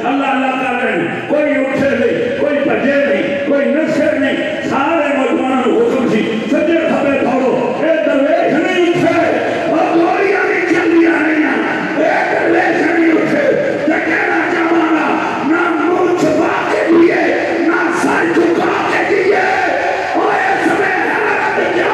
अल्लाह अल्लाह कर रहे हैं, कोई उठे नहीं, कोई भजे नहीं, कोई नशे नहीं, सारे नौजवानों को हुक्म सी सज्जे खबे दौड़ो, ये दरवेश नहीं उठे और गोलियां नहीं चलियां नहीं, ये दरवेश नहीं उठे, कहना चाहूंगा ना मुंह छुपा के दिए ना सर झुका के दिए, और इसमें हमारा जा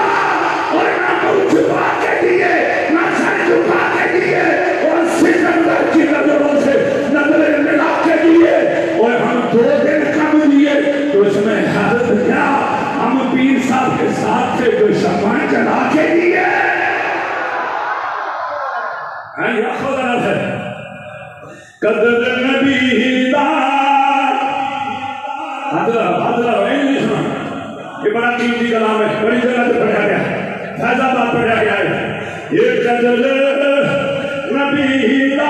और ना मुंह छुपा के दिए ना सर झुका के दिए, और सिकंदर की नजरों से नजरें मिला के दिए, और हम 2 दिन कम दिए तो इसमें हालत क्या, हम पीर साहब के साथ थे तो शमा चढ़ा के दिए या खुदा है कदर नबी दा हाजरा हाजरा इंग्लिश में ये बड़ा कीमती कलाम है, बड़ी जगह से पढ़ा गया, फैजाबाद पढ़ा गया है, ये कदर नबी दा